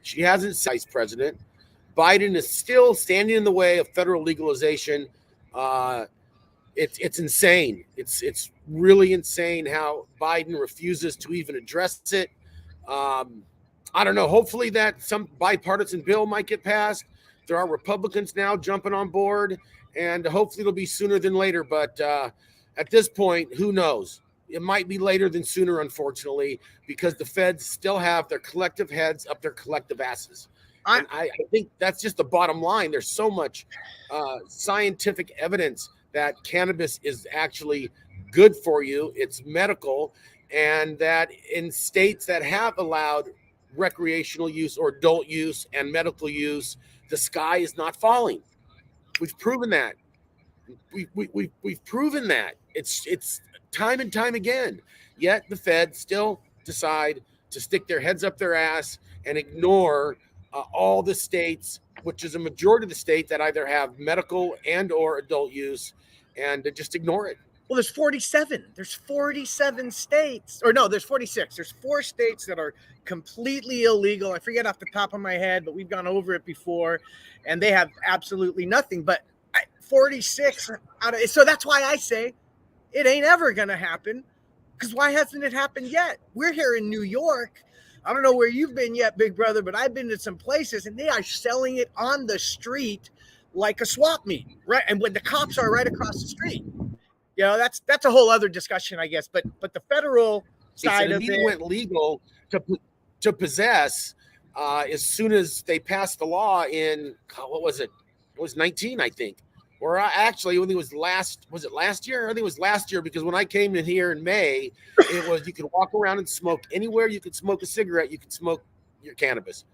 She hasn't said vice president. Biden is still standing in the way of federal legalization. It's insane. It's really insane how Biden refuses to even address it. I don't know. Hopefully that some bipartisan bill might get passed. There are Republicans now jumping on board, and hopefully it'll be sooner than later. But at this point, who knows? It might be later than sooner, unfortunately, because the feds still have their collective heads up their collective asses. And I think that's just the bottom line. There's so much scientific evidence that cannabis is actually good for you. It's medical, and that in states that have allowed recreational use or adult use and medical use, the sky is not falling. We've proven that. We've proven that. It's time and time again. Yet the feds still decide to stick their heads up their ass and ignore all the states, which is a majority of the states that either have medical and or adult use, and just ignore it. Well, there's 47. There's 47 states. Or no, there's 46. There's 4 states that are completely illegal. I forget off the top of my head, but we've gone over it before, and they have absolutely nothing. But 46 out of, so that's why I say it ain't ever going to happen, because why hasn't it happened yet? We're here in New York. I don't know where you've been yet, big brother, but I've been to some places, and they are selling it on the street like a swap meet, right? And when the cops are right across the street. You know, that's a whole other discussion, I guess. But the federal side of it went legal to possess as soon as they passed the law in what was it? It was 19, I think. Or actually, I think it was last year? I think it was last year, because when I came in here in May, it was you could walk around and smoke anywhere. You could smoke a cigarette. You could smoke your cannabis.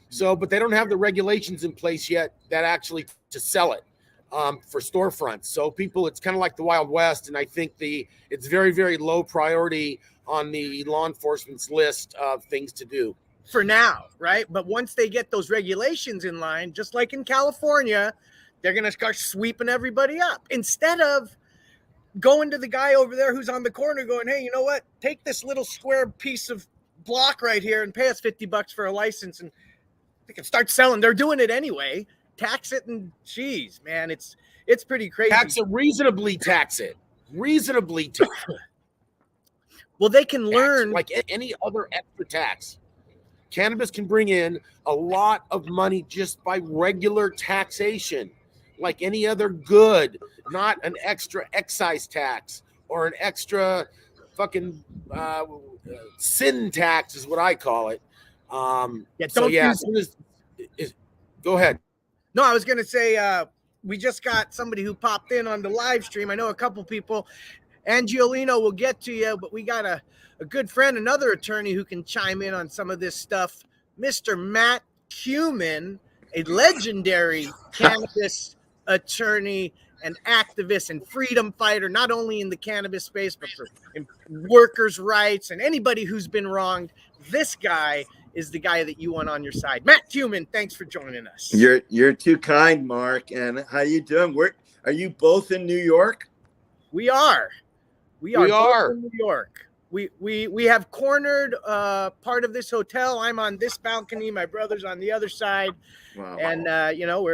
So, but they don't have the regulations in place yet that actually to sell it for storefronts. So people, it's kind of like the Wild West, and I think it's very, very low priority on the law enforcement's list of things to do. For now, right? But once they get those regulations in line, just like in California, they're going to start sweeping everybody up. Instead of going to the guy over there who's on the corner going, hey, you know what? Take this little square piece of block right here and pay us $50 for a license, and they can start selling. They're doing it anyway. Tax it, and geez, man, it's pretty crazy. Reasonably tax it. Well, they can learn like any other extra tax. Cannabis can bring in a lot of money just by regular taxation, like any other good, not an extra excise tax or an extra fucking sin tax is what I call it. Go ahead. No, I was going to say we just got somebody who popped in on the live stream. I know a couple people. Angiolino will get to you, but we got a good friend, another attorney who can chime in on some of this stuff. Mr. Matt Cumin, a legendary cannabis attorney and activist and freedom fighter, not only in the cannabis space, but for workers' rights and anybody who's been wronged. This guy is the guy that you want on your side. Matt Cumin, thanks for joining us. You're too kind, Mark. And how you doing? Are you both in New York? We are. We are in New York. We have cornered part of this hotel. I'm on this balcony. My brother's on the other side. Wow. And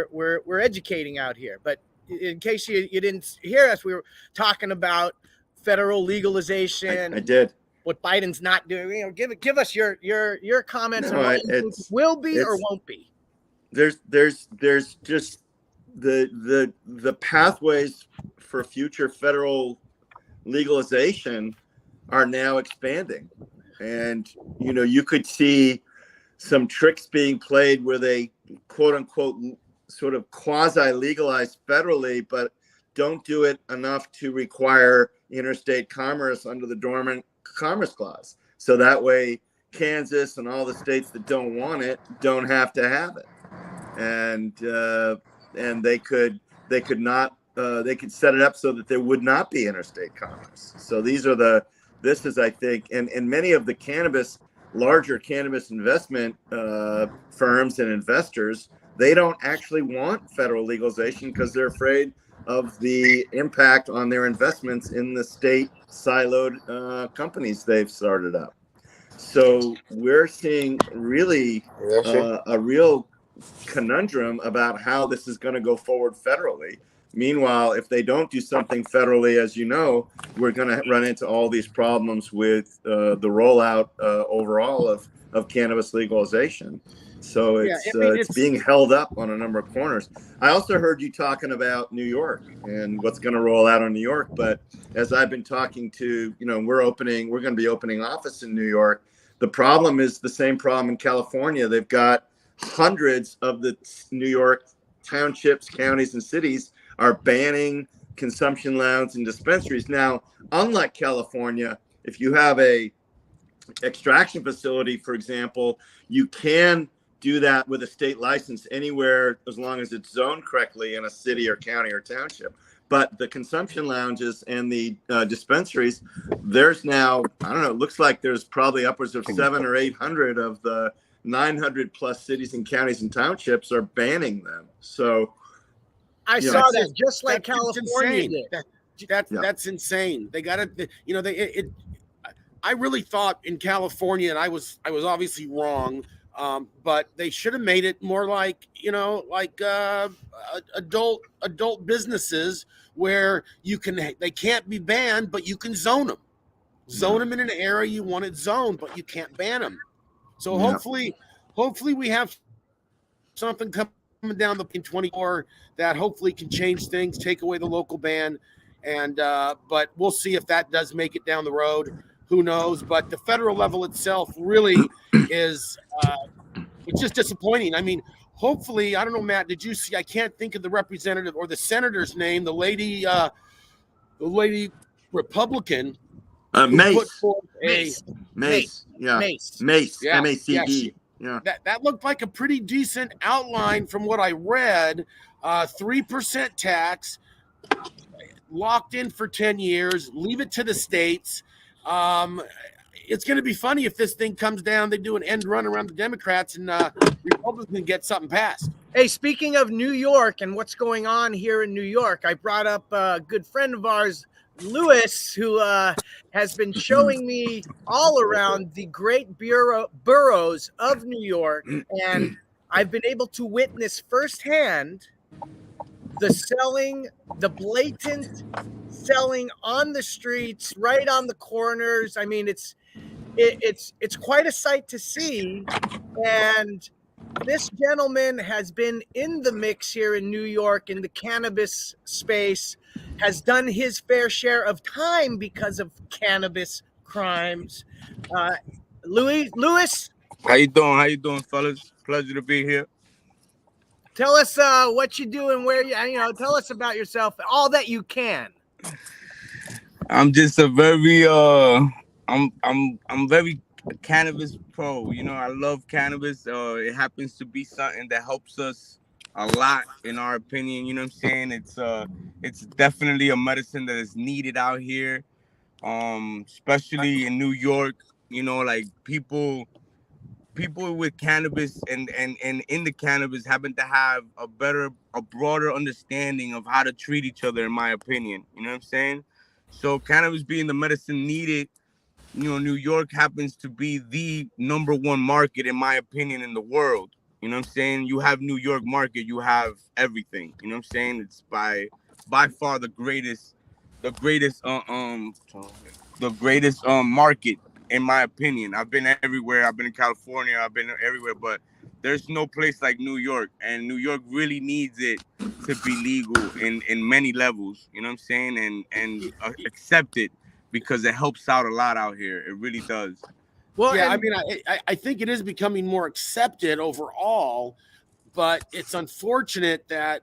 we're educating out here. But in case you didn't hear us, we were talking about federal legalization. I did. What Biden's not doing. give us your comments on what it will be or won't be. There's just the pathways for future federal legalization are now expanding, and you could see some tricks being played with a quote unquote sort of quasi legalized federally, but don't do it enough to require interstate commerce under the dormant Commerce Clause. So that way Kansas and all the states that don't want it don't have to have it, and they could set it up so that there would not be interstate commerce. So this is I think, and many of the larger cannabis investment firms and investors, they don't actually want federal legalization because they're afraid of the impact on their investments in the state siloed companies they've started up. So we're seeing really Sure. a real conundrum about how this is going to go forward federally. Meanwhile, if they don't do something federally, as you know, we're going to run into all these problems with the rollout overall of cannabis legalization. So Yeah, I it's mean, it's being held up on a number of corners. I also heard you talking about New York and what's going to roll out on New York. But as I've been talking to, we're going to be opening office in New York. The problem is the same problem in California. They've got hundreds of the New York townships, counties, and cities are banning consumption lounges and dispensaries. Now, unlike California, if you have a extraction facility, for example, you can do that with a state license anywhere as long as it's zoned correctly in a city or county or township. But the consumption lounges and the dispensaries, there's now, I don't know, it looks like there's probably upwards of 700 or 800 of the 900 plus cities and counties and townships are banning them. So I saw that just like California did. That's insane. They got it. I really thought in California, and I was obviously wrong, but they should have made it more like adult businesses where they can't be banned, but you can zone them in an area you want it zoned, but you can't ban them. So hopefully we have something coming down the 24 that hopefully can change things, take away the local ban, and but we'll see if that does make it down the road. Who knows? But the federal level itself really is it's just disappointing. I mean, hopefully, I don't know, Matt, did you see? I can't think of the representative or the senator's name. The lady Republican who put forth Mace, yeah. MACE. Yeah. That looked like a pretty decent outline from what I read. 3% tax, locked in for 10 years, leave it to the states. It's going to be funny if this thing comes down, they do an end run around the Democrats and Republicans get something passed. Hey, speaking of New York and what's going on here in New York, I brought up a good friend of ours, Lewis, who has been showing me all around the great boroughs of New York, and I've been able to witness firsthand the blatant selling on the streets, right on the corners. I mean, it's quite a sight to see, and this gentleman has been in the mix here in New York in the cannabis space, has done his fair share of time because of cannabis crimes. Lewis, how you doing, fellas? Pleasure to be here. tell us what you do and where tell us about yourself, all that you can. I'm just a very I'm very cannabis pro. I love cannabis. It happens to be something that helps us a lot, in our opinion. You know what I'm saying? It's definitely a medicine that is needed out here, especially in New York. Like people with cannabis and in the cannabis happen to have a broader understanding of how to treat each other, in my opinion. You know what I'm saying? So cannabis being the medicine needed, New York happens to be the #1 market, in my opinion, in the world. You know what I'm saying? You have New York market, you have everything. You know what I'm saying? It's by far the greatest market, in my opinion. I've been everywhere. I've been in California. I've been everywhere, but there's no place like New York, and New York really needs it to be legal in many levels. You know what I'm saying? And accept it, because it helps out a lot out here. It really does. Well, yeah, I mean, I think it is becoming more accepted overall, but it's unfortunate that,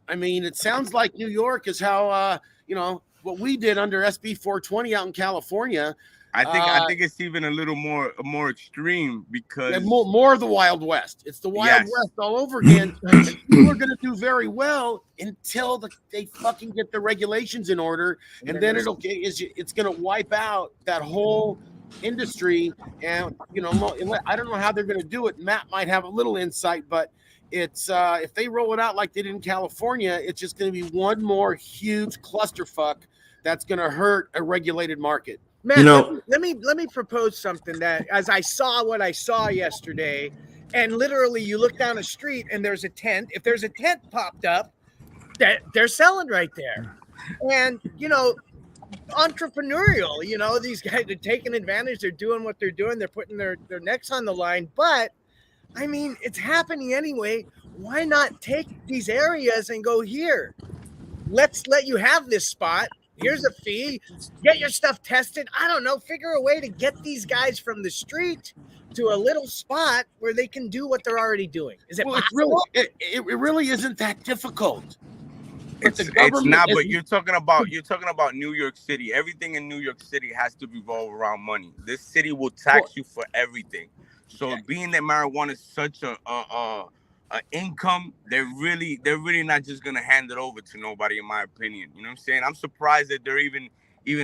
I mean, it sounds like New York is how, what we did under SB 420 out in California. I think it's even a little more extreme, because more of the Wild West. It's the Wild West all over again. And people are going to do very well until they fucking get the regulations in order, and then it's going to wipe out that whole industry. And I don't know how they're going to do it. Matt might have a little insight, but it's if they roll it out like they did in California, it's just going to be one more huge clusterfuck that's going to hurt a regulated market. Matt, You know, let me propose something that as I saw what I saw yesterday, and literally you look down a street and there's a tent. If there's a tent popped up, that they're selling right there. And entrepreneurial, these guys are taking advantage, they're doing what they're doing, they're putting their necks on the line. But I mean, it's happening anyway. Why not take these areas and go here? Let's let you have this spot. Here's a fee. Get your stuff tested. I don't know. Figure a way to get these guys from the street to a little spot where they can do what they're already doing. Is it possible? It really isn't that difficult. It's not, but you're talking about New York City. Everything in New York City has to revolve around money. This city will tax you for everything. So being that marijuana is such a income, they're really not just gonna hand it over to nobody, in my opinion. You know what I'm saying? I'm surprised that they're even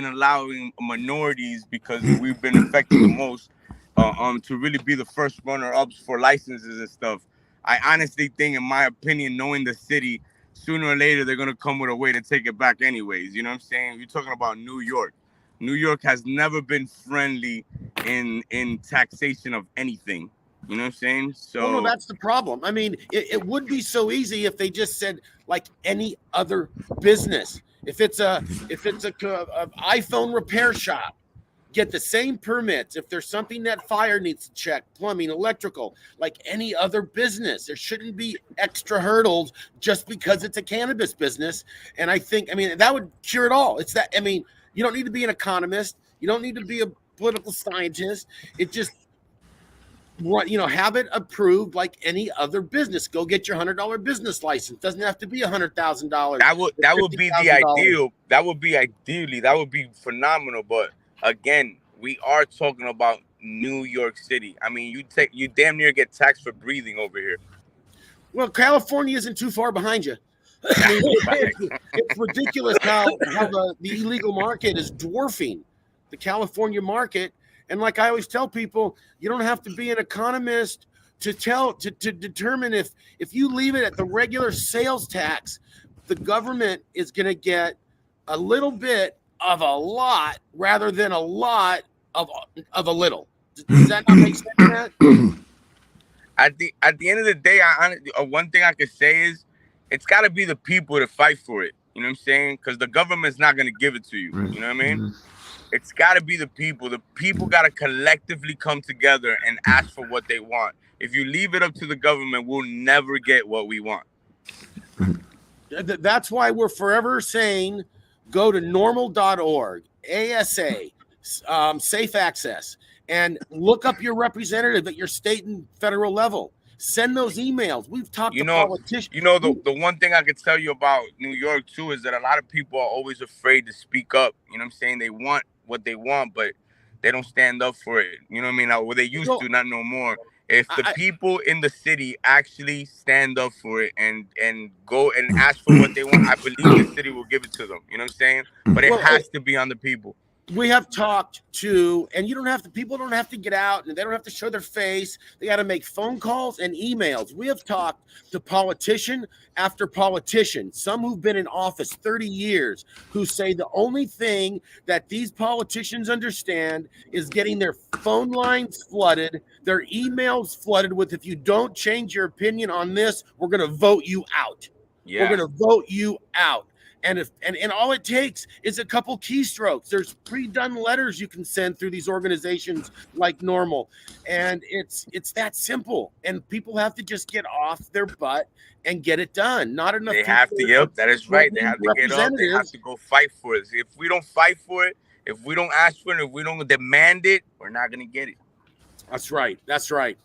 allowing minorities, because we've been affected the most, to really be the first runner-ups for licenses and stuff. I honestly think, in my opinion, knowing the city, sooner or later they're gonna come with a way to take it back anyways. You know what I'm saying? You're talking about New York. New York has never been friendly in taxation of anything. You know what I'm saying? So no, that's the problem. I mean, it would be so easy if they just said like any other business. If it's a iPhone repair shop, get the same permits. If there's something that fire needs to check, plumbing, electrical, like any other business, there shouldn't be extra hurdles just because it's a cannabis business. And I think, that would cure it all. It's that, you don't need to be an economist. You don't need to be a political scientist. It just, have it approved like any other business. Go get your $100 business license. Doesn't have to be $100,000. That would be the ideal. That would be phenomenal. But again, we are talking about New York City. I mean, you damn near get taxed for breathing over here. Well, California isn't too far behind you. It's ridiculous how the illegal market is dwarfing the California market. And like I always tell people, you don't have to be an economist to determine if you leave it at the regular sales tax, the government is going to get a little bit of a lot rather than a lot of a little. Does that not make sense, Matt? At the end of the day, one thing I could say is it's got to be the people to fight for it. You know what I'm saying? Because the government's not going to give it to you. You know what I mean? Mm-hmm. It's got to be the people. The people got to collectively come together and ask for what they want. If you leave it up to the government, we'll never get what we want. That's why we're forever saying go to normal.org, ASA, Safe Access, and look up your representative at your state and federal level. Send those emails. We've talked to politicians. The one thing I could tell you about New York, too, is that a lot of people are always afraid to speak up. You know what I'm saying? They want what they want, but they don't stand up for it. You know what I mean? Well, they used to, not no more. If the people in the city actually stand up for it and go and ask for what they want, I believe the city will give it to them. You know what I'm saying? But it has to be on the people. We have talked to, and people don't have to get out and they don't have to show their face. They got to make phone calls and emails. We have talked to politician after politician, some who've been in office 30 years, who say the only thing that these politicians understand is getting their phone lines flooded, their emails flooded with, if you don't change your opinion on this, we're going to vote you out. Yeah. We're going to vote you out. And all it takes is a couple keystrokes. There's pre-done letters you can send through these organizations like Normal. And it's that simple. And people have to just get off their butt and get it done. Not enough. They have to, yep, that is right. They have to get up. They have to go fight for it. If we don't fight for it, if we don't ask for it, if we don't demand it, we're not going to get it. That's right. That's right.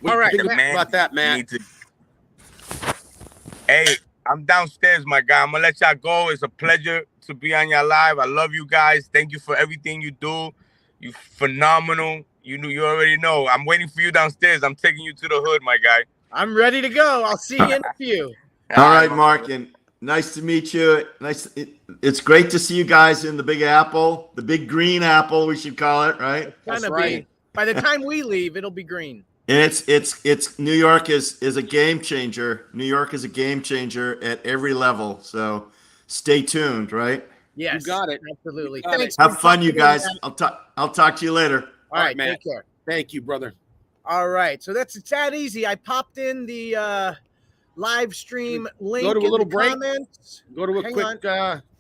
All right. About that, Matt. Hey, I'm downstairs, my guy. I'm going to let y'all go. It's a pleasure to be on your live. I love you guys. Thank you for everything you do. You phenomenal. You already know. I'm waiting for you downstairs. I'm taking you to the hood, my guy. I'm ready to go. I'll see you in a few. All right, Mark. And nice to meet you. It's great to see you guys in the Big Apple, the Big Green Apple, we should call it, right? That's right. By the time we leave, it'll be green. And it's New York is a game changer. New York is a game changer at every level. So stay tuned, right? Yes, You got it. Absolutely. You got Thanks. Have fun, you for doing guys. that. I'll talk to you later. All right, Matt. take care. Thank you, brother. All right, so it's that easy. I popped in the live stream link go to a in little the break? comments. Go to a Hang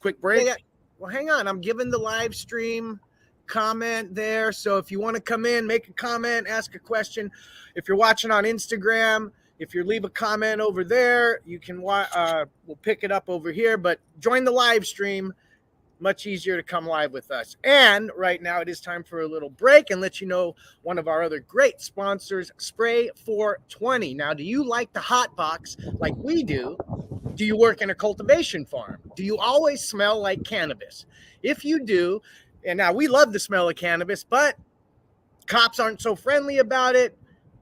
quick break. Yeah. Well, hang on. I'm giving the live stream comment there. So if you want to come in, make a comment, ask a question. If you're watching on Instagram, if you leave a comment over there, you can we'll pick it up over here. But join the live stream. Much easier to come live with us. And right now it is time for a little break and let you know one of our other great sponsors, Spray 420. Now, do you like the hot box like we do? Do you work in a cultivation farm? Do you always smell like cannabis? If you do, and now we love the smell of cannabis, but cops aren't so friendly about it.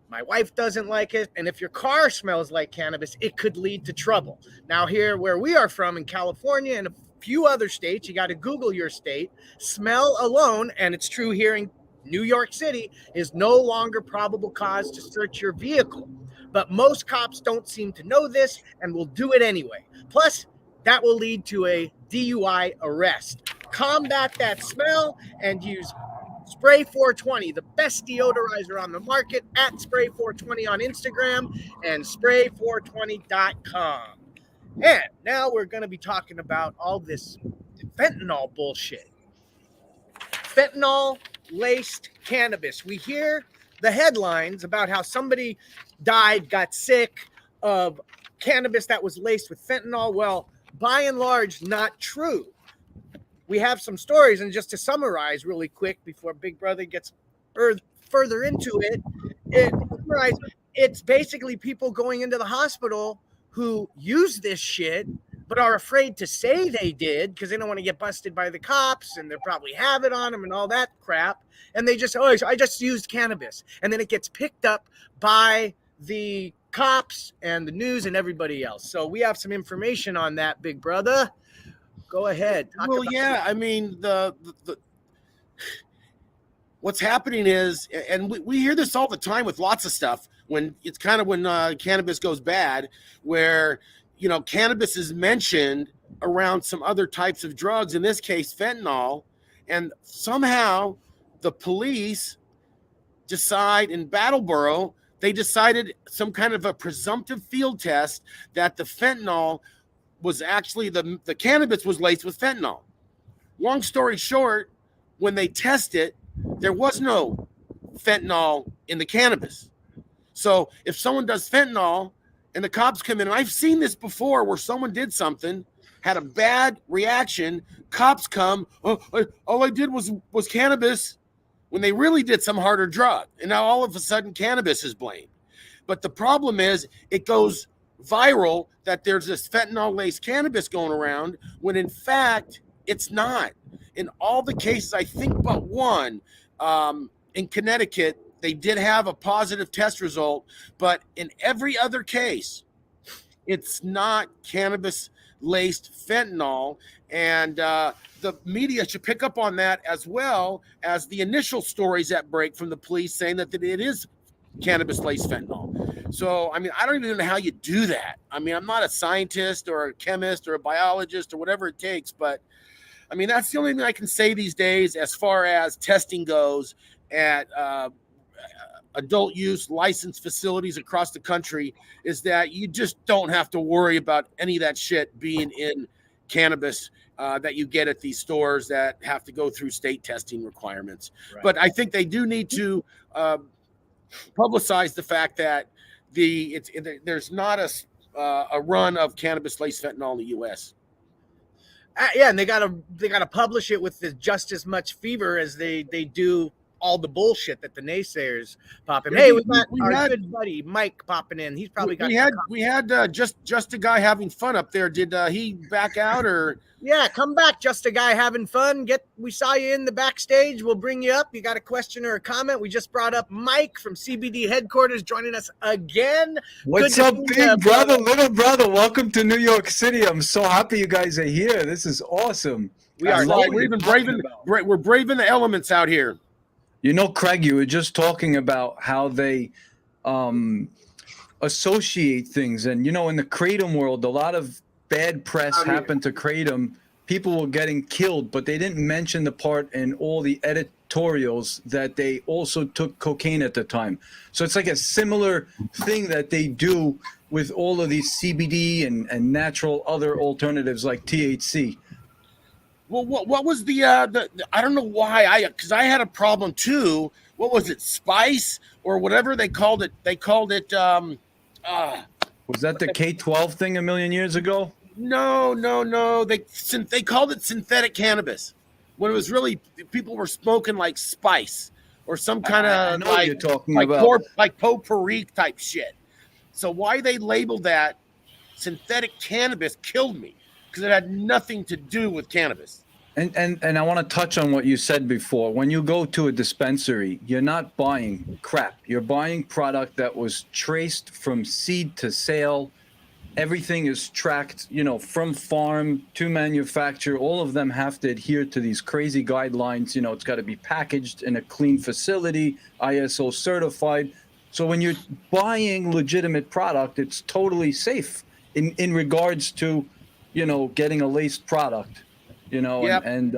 My wife doesn't like it. And if your car smells like cannabis, it could lead to trouble. Now, here where we are from in California and a few other states, you got to Google your state. Smell alone, and it's true here in New York City, is no longer probable cause to search your vehicle. But most cops don't seem to know this and will do it anyway. Plus, that will lead to a DUI arrest. Combat that smell and use Spray 420, the best deodorizer on the market, at Spray 420 on Instagram and spray420.com. And now we're going to be talking about all this fentanyl bullshit. Fentanyl laced cannabis. We hear the headlines about how somebody died, got sick of cannabis that was laced with fentanyl. Well, by and large, not true. We have some stories, and just to summarize really quick before Big Brother gets further into it, it's basically people going into the hospital who use this shit but are afraid to say they did because they don't want to get busted by the cops and they'll probably have it on them and all that crap. And they just, I just used cannabis. And then it gets picked up by the cops and the news and everybody else. So we have some information on that, Big Brother. Go ahead. Well, yeah, I mean, the what's happening is, and we hear this all the time with lots of stuff, when it's kind of when cannabis goes bad, where, you know, cannabis is mentioned around some other types of drugs, in this case, fentanyl, and somehow the police decide in Battleboro, they decided some kind of a presumptive field test that the fentanyl was actually, the cannabis was laced with fentanyl. Long story short, when they test it, there was no fentanyl in the cannabis. So if someone does fentanyl and the cops come in, and I've seen this before where someone did something, had a bad reaction, cops come, all I did was cannabis, when they really did some harder drug. And now all of a sudden cannabis is blamed. But the problem is it goes viral that there's this fentanyl-laced cannabis going around when in fact it's not. In all the cases, I think but one, in Connecticut, they did have a positive test result, but in every other case, it's not cannabis-laced fentanyl. And the media should pick up on that, as well as the initial stories that break from the police saying that it is cannabis-laced fentanyl. So, I mean, I don't even know how you do that. I mean, I'm not a scientist or a chemist or a biologist or whatever it takes, but I mean, that's the only thing I can say these days as far as testing goes at adult use licensed facilities across the country, is that you just don't have to worry about any of that shit being in cannabis that you get at these stores that have to go through state testing requirements. Right. But I think they do need to publicize the fact that there's not a run of cannabis-laced fentanyl in the U.S. Yeah, and they gotta publish it with just as much fever as they do all the bullshit that the naysayers pop in. Hey, we got our good buddy Mike popping in. He's probably got. We had just a guy having fun up there. Did he back out or? Yeah, come back, just a guy having fun. We saw you in the backstage. We'll bring you up. You got a question or a comment? We just brought up Mike from CBD headquarters joining us again. What's up, big brother, little brother? Welcome to New York City. I'm so happy you guys are here. This is awesome. We're even we're braving the elements out here. You know, Craig, you were just talking about how they associate things. And, you know, in the Kratom world, a lot of bad press happened to Kratom. people were getting killed, but they didn't mention the part in all the editorials that they also took cocaine at the time. So it's like a similar thing that they do with all of these CBD and natural other alternatives like THC. Well, what was the I don't know why because I had a problem too. What was it, spice or whatever they called it? They called it. Was that the K-12 thing a million years ago? No. They called it synthetic cannabis when it was really people were smoking like spice or some kind I of know what you're talking about. like potpourri type shit. So why they labeled that synthetic cannabis killed me because it had nothing to do with cannabis. And I want to touch on what you said before. When you go to a dispensary, you're not buying crap. You're buying product that was traced from seed to sale. Everything is tracked, you know, from farm to manufacture. All of them have to adhere to these crazy guidelines. You know, it's got to be packaged in a clean facility, ISO certified. So when you're buying legitimate product, it's totally safe in regards to, you know, getting a laced product. You know, Yep. and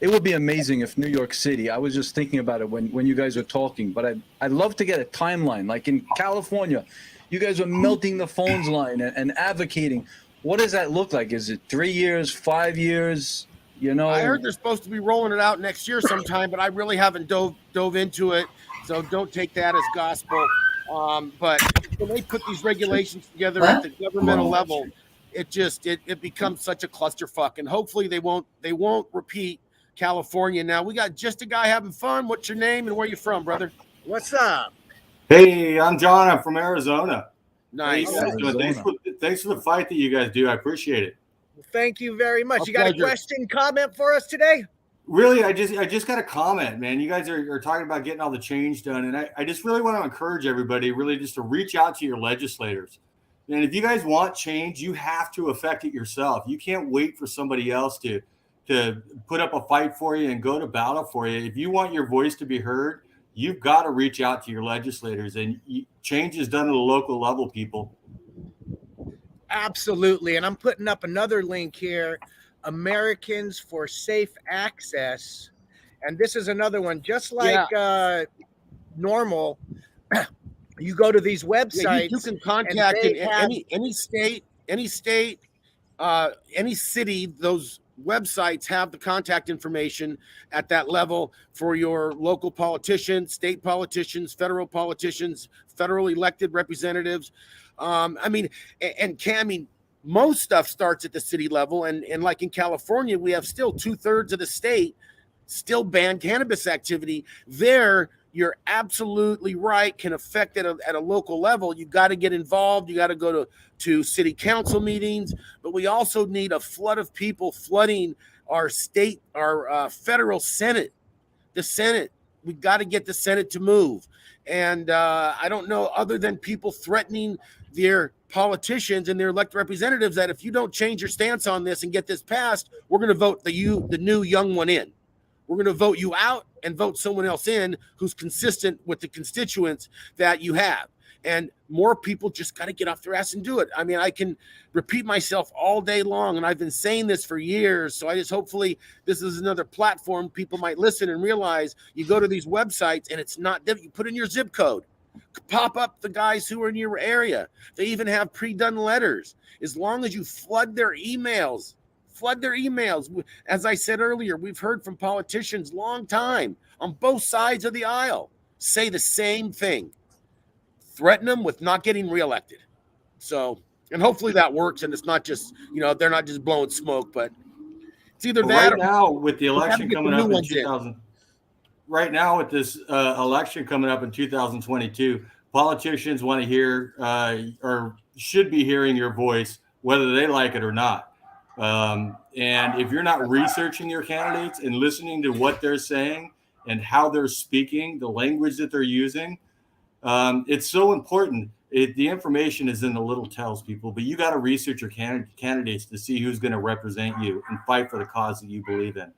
it would be amazing if New York City, I was just thinking about it when you guys were talking, but I'd love to get a timeline. Like in California, you guys are melting the phones line and advocating. What does that look like? Is it 3 years, 5 years? You know, I heard they're supposed to be rolling it out next year sometime, but I really haven't dove into it, so don't take that as gospel. But when they put these regulations together at the governmental level, it becomes such a clusterfuck, and hopefully they won't repeat California. Now we got just a guy having fun. What's your name and where you from, brother? What's up? Hey, I'm John. I'm from Arizona. Nice. How you guys doing? Thanks for the fight that you guys do. I appreciate it. Well, thank you very much. A You got a pleasure. question, comment for us today? Really, I just got a comment, man. You guys are talking about getting all the change done, and I just really want to encourage everybody really just to reach out to your legislators. And if you guys want change, you have to affect it yourself. You can't wait for somebody else to put up a fight for you and go to battle for you. If you want your voice to be heard, you've got to reach out to your legislators, and change is done at a local level, people. Absolutely. And I'm putting up another link here, Americans for Safe Access. And this is another one, just like normal. You go to these websites. Yeah, you can contact and they have- any state, any city. Those websites have the contact information at that level for your local politicians, state politicians, federal politicians, federal elected representatives. Most stuff starts at the city level, and like in California, we have still 2/3 of the state still ban cannabis activity. There, you're absolutely right, can affect it at a local level. You got to get involved. You got to go to city council meetings, but we also need a flood of people flooding our state, our federal Senate, the Senate. We got to get the Senate to move. And I don't know, other than people threatening their politicians and their elected representatives, that if you don't change your stance on this and get this passed, we're going to vote the new young one in. We're going to vote you out and vote someone else in who's consistent with the constituents that you have. And more people just got to get off their ass and do it. I mean, I can repeat myself all day long, and I've been saying this for years. So I just hopefully this is another platform people might listen and realize. You go to these websites and it's not different. You put in your zip code, pop up the guys who are in your area. They even have pre-done letters. As long as you flood their emails. As I said earlier, we've heard from politicians long time on both sides of the aisle say the same thing. Threaten them with not getting reelected. So, and hopefully that works, and it's not just, they're not just blowing smoke, but it's either that right now with the election coming up in 2000. Right now with this election coming up in 2022, politicians want to hear or should be hearing your voice, whether they like it or not. And if you're not researching your candidates and listening to what they're saying and how they're speaking, the language that they're using, it's so important. The information is in the little tells, people, but you got to research your candidates to see who's going to represent you and fight for the cause that you believe in.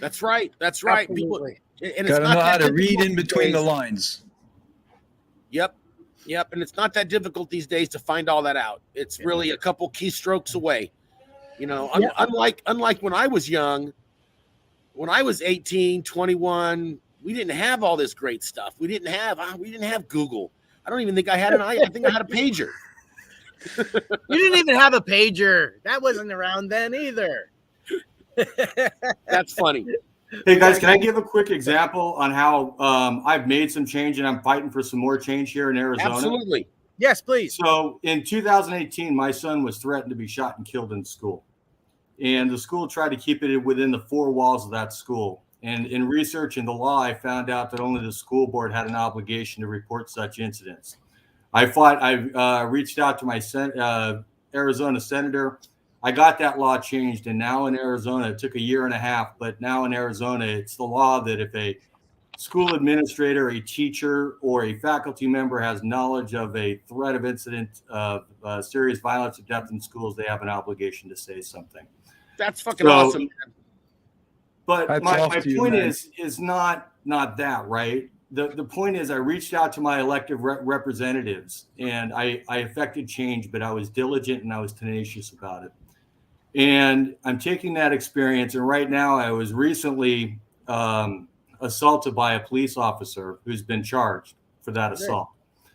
That's right. People, and got to know how to read in between the lines. Yep. And it's not that difficult these days to find all that out. It's really a couple keystrokes away. You know, Yeah. unlike when I was young, when I was 18, 21, we didn't have all this great stuff. We didn't have Google. I don't even think I had I think I had a pager. You didn't even have a pager. That wasn't around then either. That's funny. Hey guys, can I give a quick example on how I've made some change and I'm fighting for some more change here in Arizona? Absolutely. Yes, please. So in 2018, my son was threatened to be shot and killed in school. And the school tried to keep it within the four walls of that school. And in researching the law, I found out that only the school board had an obligation to report such incidents. I reached out to my Arizona senator. I got that law changed. And now in Arizona, it took a year and a half, but now in Arizona, it's the law that if a school administrator, a teacher, or a faculty member has knowledge of a threat of incident of serious violence or death in schools, they have an obligation to say something. That's fucking awesome. But my point is not that, right? The point is I reached out to my elected representatives and I effected change, but I was diligent and I was tenacious about it. And I'm taking that experience. And right now I was recently assaulted by a police officer who's been charged for that assault.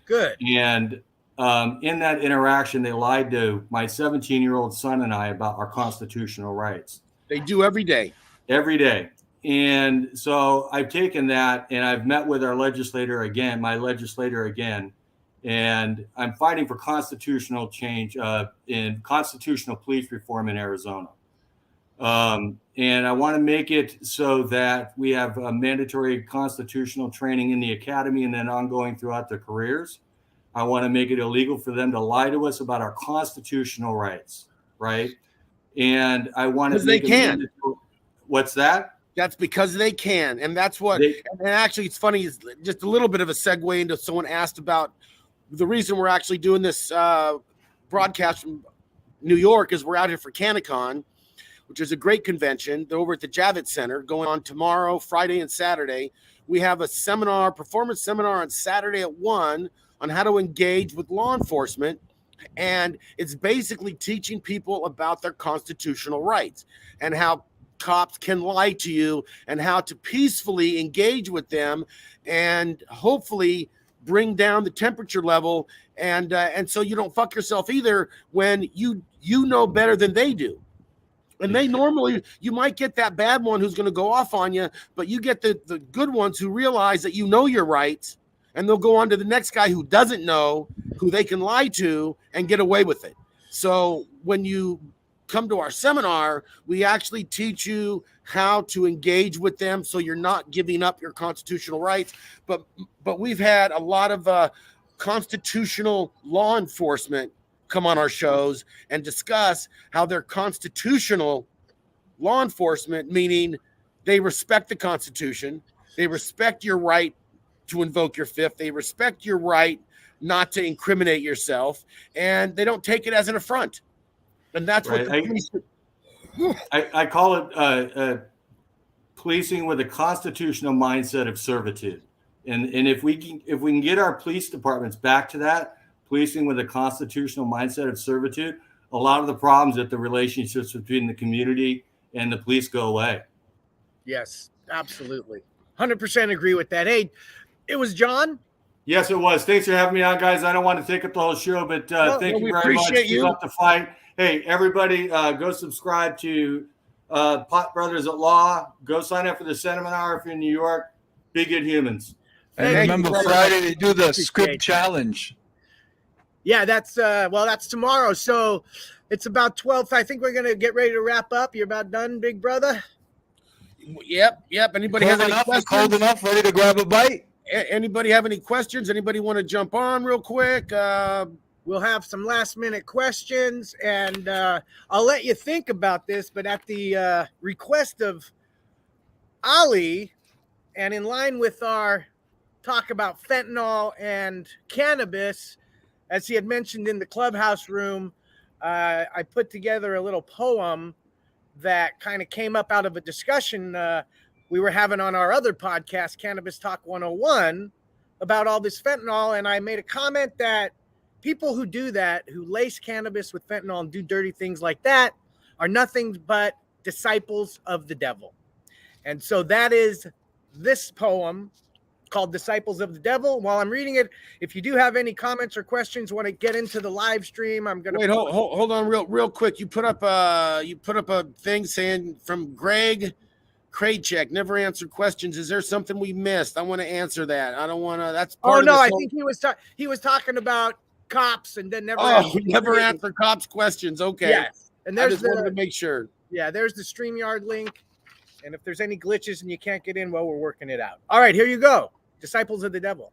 Good. And in that interaction, they lied to my 17-year-old son and I about our constitutional rights. They do every day. Every day. And so I've taken that and I've met with my legislator again, and I'm fighting for constitutional change in constitutional police reform in Arizona. And I want to make it so that we have a mandatory constitutional training in the academy and then ongoing throughout their careers. I want to make it illegal for them to lie to us about our constitutional rights, right? And I want to make it What's that? That's because they can. And that's what, and actually it's funny, is just a little bit of a segue into someone asked about the reason we're actually doing this broadcast from New York is we're out here for CanaCon, which is a great convention. They're over at the Javits Center going on tomorrow, Friday and Saturday. We have a performance seminar on Saturday at 1 on how to engage with law enforcement. And it's basically teaching people about their constitutional rights and how cops can lie to you and how to peacefully engage with them and hopefully bring down the temperature level and so you don't fuck yourself either when you know better than they do. And they normally, you might get that bad one who's going to go off on you, but you get the good ones who realize that you know your rights, and they'll go on to the next guy who doesn't know, who they can lie to and get away with it. So when you come to our seminar, we actually teach you how to engage with them so you're not giving up your constitutional rights. But we've had a lot of constitutional law enforcement come on our shows and discuss how they're constitutional law enforcement, meaning they respect the Constitution, they respect your right to invoke your fifth, they respect your right not to incriminate yourself, and they don't take it as an affront. And that's right. What I call it policing with a constitutional mindset of servitude. And if we can get our police departments back to that, policing with a constitutional mindset of servitude, a lot of the problems that the relationships between the community and the police go away. Yes, absolutely. 100% agree with that. Hey, it was John. Yes, it was. Thanks for having me on, guys. I don't want to take up the whole show, but thank you very much. Keep up the fight. Hey, everybody, go subscribe to Pot Brothers at Law. Go sign up for the seminar if you're in New York. Be good humans. And remember, Friday they do the script challenge. Yeah, that's tomorrow. So it's about 12. I think we're going to get ready to wrap up. You're about done, big brother? Yep. Anybody have any questions? Cold enough, ready to grab a bite? Anybody have any questions? Anybody want to jump on real quick? We'll have some last-minute questions, and I'll let you think about this, but at the request of Ali, and in line with our talk about fentanyl and cannabis, as he had mentioned in the clubhouse room, I put together a little poem that kind of came up out of a discussion we were having on our other podcast, Cannabis Talk 101, about all this fentanyl. And I made a comment that people who do that, who lace cannabis with fentanyl and do dirty things like that, are nothing but disciples of the devil. And so that is this poem called Disciples of the Devil. While I'm reading it, if you do have any comments or questions, want to get into the live stream, I'm gonna wait. Hold on, real quick. You put up a thing saying from Greg Kraycheck, never answered questions. Is there something we missed? I want to answer that. I don't want to. That's part Oh of no, this I whole- think he was talking about cops and then never. Never answer cops' questions. Okay. Yes, and I there's just wanted to make sure. Yeah, there's the StreamYard link. And if there's any glitches and you can't get in, well, we're working it out. All right, here you go. Disciples of the Devil.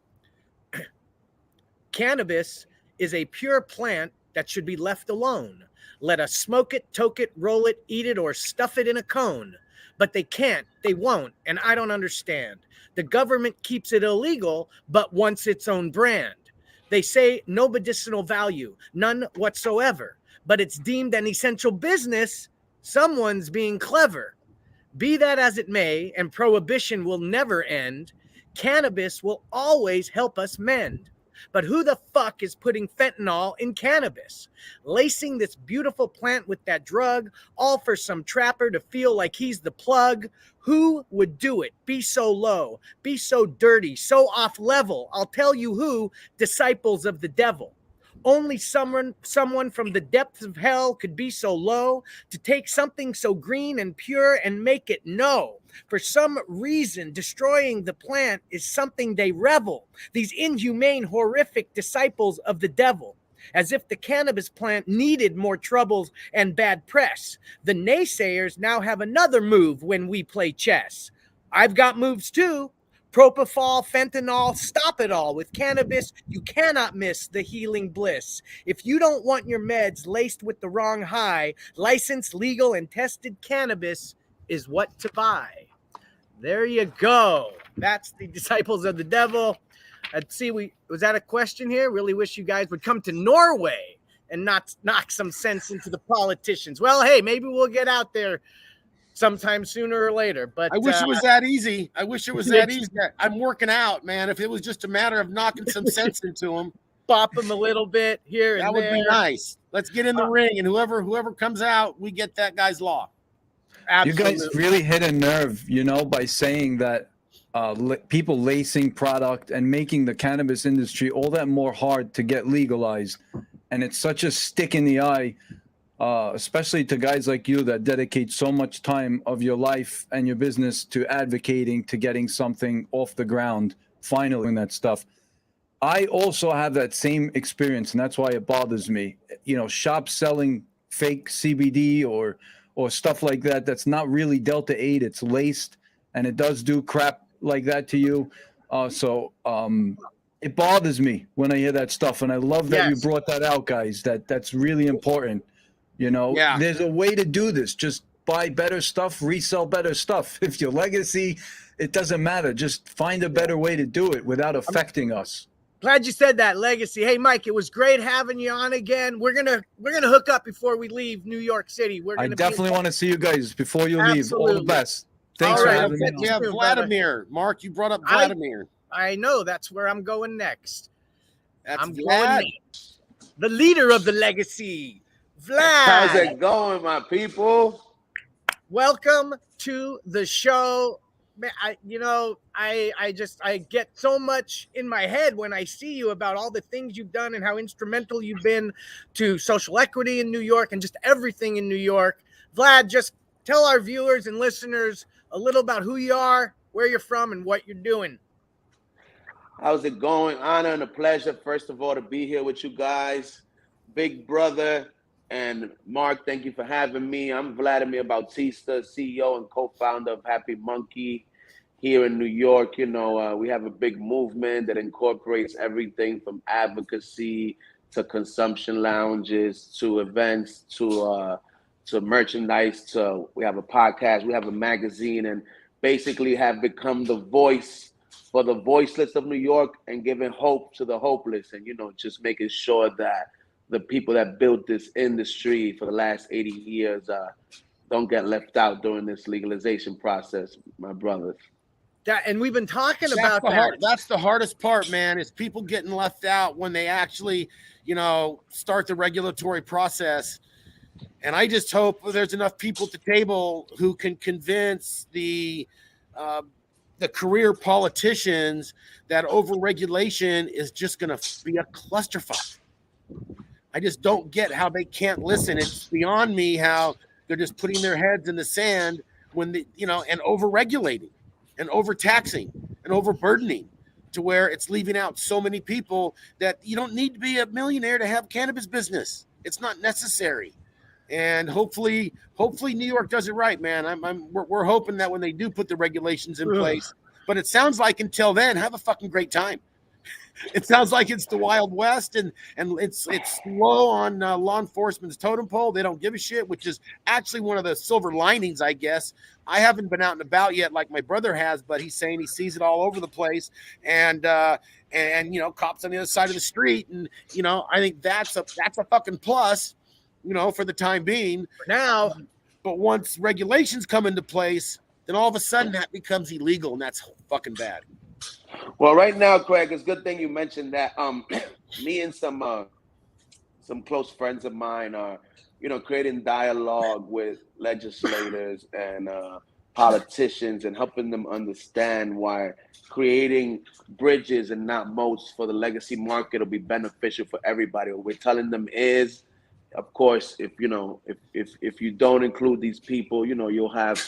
Cannabis is a pure plant that should be left alone. Let us smoke it, toke it, roll it, eat it, or stuff it in a cone. But they can't, they won't, and I don't understand. The government keeps it illegal, but wants its own brand. They say no medicinal value, none whatsoever, but it's deemed an essential business. Someone's being clever. Be that as it may, and prohibition will never end, cannabis will always help us mend. But who the fuck is putting fentanyl in cannabis? Lacing this beautiful plant with that drug, all for some trapper to feel like he's the plug? Who would do it? Be so low, be so dirty, so off level. I'll tell you who, disciples of the devil. Only someone from the depths of hell could be so low to take something so green and pure and make it know. For some reason, destroying the plant is something they revel. These inhumane, horrific disciples of the devil. As if the cannabis plant needed more troubles and bad press. The naysayers now have another move when we play chess. I've got moves too. Propofol, fentanyl, stop it all. With cannabis, you cannot miss the healing bliss. If you don't want your meds laced with the wrong high, licensed, legal, and tested cannabis is what to buy. There you go. That's the Disciples of the Devil. Let's see, was that a question here? Really wish you guys would come to Norway and not knock some sense into the politicians. Well, hey, maybe we'll get out there sometime sooner or later. But I wish it was that easy. I wish it was that easy. I'm working out, man. If it was just a matter of knocking some sense into them, bop them a little bit here and that would there. be nice. Let's get in the ring, and whoever comes out, we get that guy's law. Absolutely. You guys really hit a nerve, by saying that people lacing product and making the cannabis industry all that more hard to get legalized. And it's such a stick in the eye, especially to guys like you that dedicate so much time of your life and your business to advocating, to getting something off the ground, finally doing that stuff. I also have that same experience, and that's why it bothers me. Shops selling fake CBD or stuff like that that's not really Delta 8, it's laced, and it does do crap like that to you. It bothers me when I hear that stuff, and I love that you brought that out, guys. That's really important. There's a way to do this. Just buy better stuff, resell better stuff. If your legacy, it doesn't matter. Just find a better way to do it without affecting us. Glad you said that, legacy. Hey, Mike, it was great having you on again. We're gonna hook up before we leave New York City. I definitely want to see you guys before you leave. All the best. Thanks for having me. We have Vladimir. Mark, you brought up Vladimir. I know. That's where I'm going next. I'm going next. The leader of the legacy, Vlad. How's it going, my people? Welcome to the show. Man, I get so much in my head when I see you about all the things you've done and how instrumental you've been to social equity in New York and just everything in New York. Vlad, just tell our viewers and listeners a little about who you are, where you're from, and what you're doing. How's it going? Honor and a pleasure, first of all, to be here with you guys. Big brother and Mark, thank you for having me. I'm Vladimir Bautista, CEO and co-founder of Happy Monkey here in New York. We have a big movement that incorporates everything from advocacy to consumption lounges to events to merchandise. We have a podcast, we have a magazine, and basically have become the voice for the voiceless of New York and giving hope to the hopeless, and just making sure that the people that built this industry for the last 80 years don't get left out during this legalization process, my brothers. And we've been talking about that. That's the hardest part, man, is people getting left out when they actually, start the regulatory process. And I just hope there's enough people at the table who can convince the career politicians that overregulation is just going to be a clusterfuck. I just don't get how they can't listen. It's beyond me how they're just putting their heads in the sand when the, and overregulating and overtaxing and overburdening to where it's leaving out so many people that you don't need to be a millionaire to have cannabis business. It's not necessary. And hopefully New York does it right, man. We're hoping that when they do put the regulations in place, but it sounds like until then, have a fucking great time. It sounds like it's the Wild West, and it's low on law enforcement's totem pole. They don't give a shit, which is actually one of the silver linings, I guess. I haven't been out and about yet like my brother has, but he's saying he sees it all over the place, and cops on the other side of the street, and I think that's a fucking plus, for the time being. For now, but once regulations come into place, then all of a sudden that becomes illegal, and that's fucking bad. Well, right now, Craig, it's a good thing you mentioned that. Me and some close friends of mine are, creating dialogue with legislators and politicians and helping them understand why creating bridges and not moats for the legacy market will be beneficial for everybody. What we're telling them is, of course, if you don't include these people, you'll have,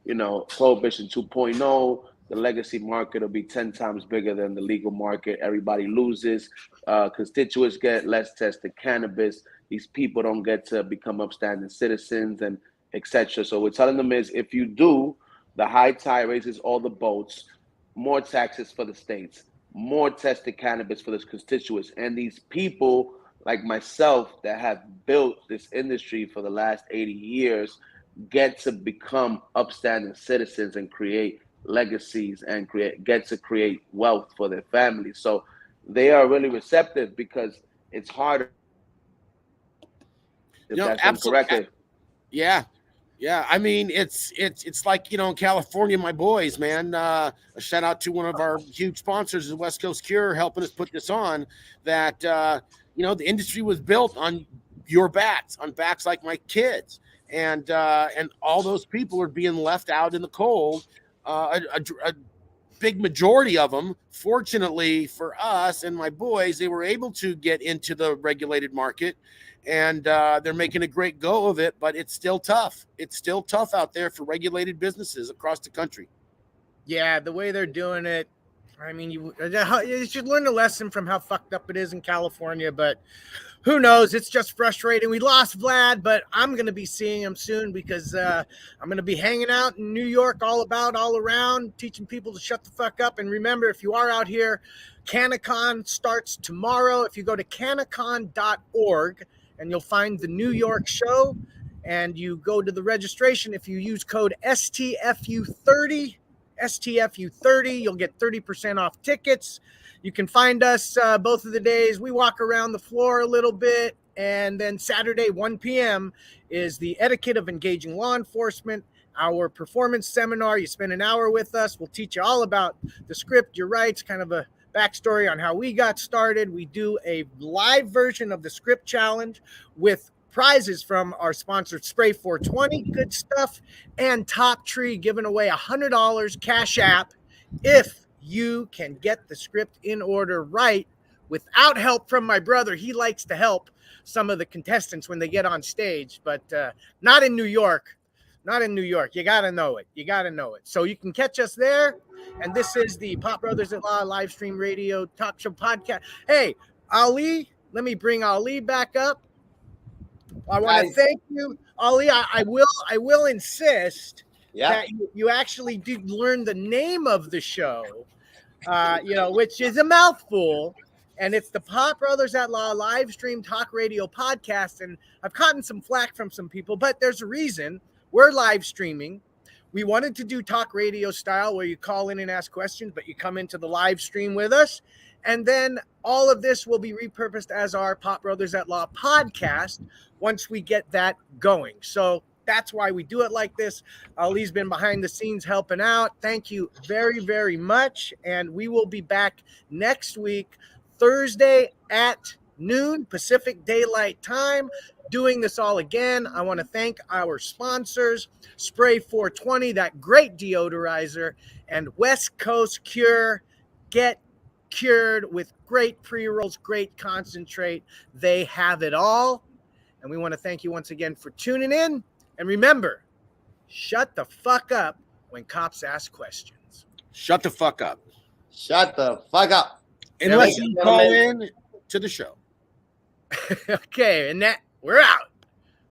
Prohibition 2.0. The legacy market will be 10 times bigger than the legal market. Everybody loses. Constituents get less tested cannabis. These people don't get to become upstanding citizens, and etc. So we're telling them is, if you do, the high tide raises all the boats, more taxes for the states, more tested cannabis for the constituents. And these people like myself that have built this industry for the last 80 years get to become upstanding citizens and create legacies and get to create wealth for their families. So they are really receptive because it's harder. If that's absolutely. Yeah. I mean, it's like, in California, my boys, man, a shout out to one of our huge sponsors, the West Coast Cure, helping us put this on, that, the industry was built on your backs, on backs like my kids. And all those people are being left out in the cold. A big majority of them, fortunately for us and my boys, they were able to get into the regulated market, and they're making a great go of it, but it's still tough. It's still tough out there for regulated businesses across the country. Yeah, the way they're doing it, I mean, you should learn a lesson from how fucked up it is in California, but who knows? It's just frustrating. We lost Vlad, but I'm going to be seeing him soon because I'm going to be hanging out in New York all around, teaching people to shut the fuck up. And remember, if you are out here, CannaCon starts tomorrow. If you go to cannacon.org, and you'll find the New York show, and you go to the registration. If you use code STFU30, you'll get 30% off tickets. You can find us both of the days. We walk around the floor a little bit, and then Saturday, 1 p.m. is the Etiquette of Engaging Law Enforcement, our performance seminar. You spend an hour with us. We'll teach you all about the script, your rights, kind of a backstory on how we got started. We do a live version of the script challenge with prizes from our sponsor Spray 420, good stuff, and Top Tree giving away $100 cash app if you can get the script in order right without help from my brother. He likes to help some of the contestants when they get on stage, but not in New York. Not in New York. You got to know it. So you can catch us there. And this is the Pop Brothers at Law live stream radio talk show podcast. Hey, Ali, let me bring Ali back up. I want to thank you, Ali. I will insist that you actually did learn the name of the show, which is a mouthful. And it's the Pop Brothers at Law live stream talk radio podcast. And I've gotten some flack from some people, but there's a reason. We're live streaming. We wanted to do talk radio style where you call in and ask questions, but you come into the live stream with us. And then all of this will be repurposed as our Pop Brothers at Law podcast once we get that going. So that's why we do it like this. Ali's been behind the scenes helping out. Thank you very, very much. And we will be back next week, Thursday at noon Pacific Daylight Time. Doing this all again, I want to thank our sponsors, Spray 420, that great deodorizer, and West Coast Cure. Get cured with great pre-rolls, great concentrate. They have it all. And we want to thank you once again for tuning in. And remember, shut the fuck up when cops ask questions. Shut the fuck up. Shut the fuck up. Unless you call in to the show. Okay, and that we're out.